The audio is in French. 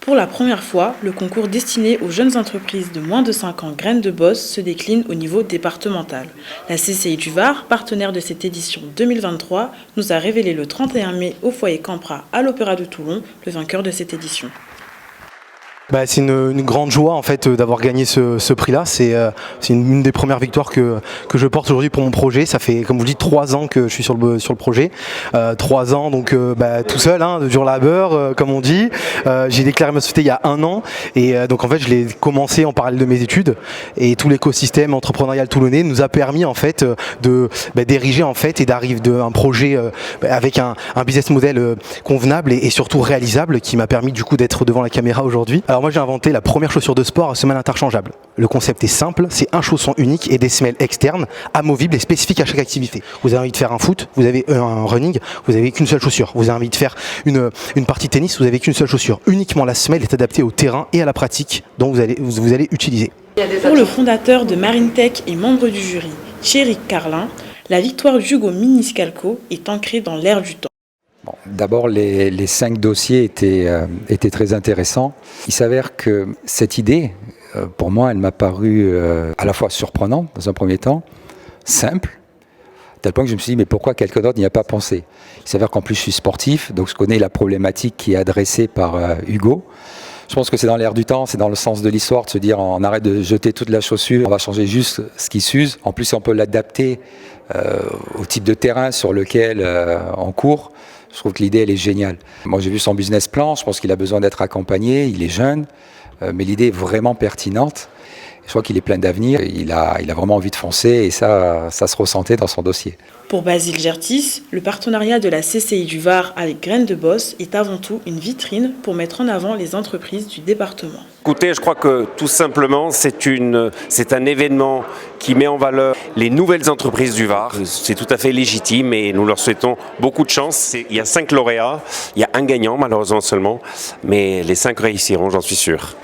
Pour la première fois, le concours destiné aux jeunes entreprises de moins de 5 ans Graines de Boss se décline au niveau départemental. La CCI du Var, partenaire de cette édition 2023, nous a révélé le 31 mai au foyer Campra à l'Opéra de Toulon le vainqueur de cette édition. C'est une grande joie en fait d'avoir gagné ce prix-là. C'est une des premières victoires que je porte aujourd'hui pour mon projet. Ça fait, comme vous le dites, 3 ans que je suis sur le projet. 3 ans donc tout seul, de dur labeur, comme on dit. J'ai déclaré ma société il y a 1 an et donc en fait je l'ai commencé en parallèle de mes études. Et tout l'écosystème entrepreneurial toulonnais nous a permis en fait d'ériger en fait et d'arriver d'un projet avec un business model convenable et surtout réalisable qui m'a permis du coup d'être devant la caméra aujourd'hui. Alors moi j'ai inventé la première chaussure de sport à semelle interchangeable. Le concept est simple, c'est un chausson unique et des semelles externes, amovibles et spécifiques à chaque activité. Vous avez envie de faire un foot, vous avez un running, vous n'avez qu'une seule chaussure. Vous avez envie de faire une partie de tennis, vous n'avez qu'une seule chaussure. Uniquement la semelle est adaptée au terrain et à la pratique dont vous allez utiliser. Pour le fondateur de MarineTech et membre du jury, Thierry Carlin, la victoire d'Hugo Miniscalco est ancrée dans l'air du temps. D'abord, les 5 dossiers étaient très intéressants. Il s'avère que cette idée, pour moi, elle m'a paru à la fois surprenante dans un premier temps, simple, à tel point que je me suis dit, mais pourquoi quelqu'un d'autre n'y a pas pensé? Il s'avère qu'en plus, je suis sportif, donc je connais la problématique qui est adressée par Hugo. Je pense que c'est dans l'air du temps, c'est dans le sens de l'histoire de se dire on arrête de jeter toute la chaussure, on va changer juste ce qui s'use. En plus, on peut l'adapter au type de terrain sur lequel on court. Je trouve que l'idée, elle est géniale. Moi, j'ai vu son business plan, je pense qu'il a besoin d'être accompagné, il est jeune, mais l'idée est vraiment pertinente. Je crois qu'il est plein d'avenir, il a vraiment envie de foncer et ça se ressentait dans son dossier. Pour Basile Gertis, le partenariat de la CCI du Var avec Graines de Boss est avant tout une vitrine pour mettre en avant les entreprises du département. Écoutez, je crois que tout simplement, c'est un événement qui met en valeur les nouvelles entreprises du Var. C'est tout à fait légitime et nous leur souhaitons beaucoup de chance. Il y a 5 lauréats, il y a un gagnant malheureusement seulement, mais les 5 réussiront, j'en suis sûr.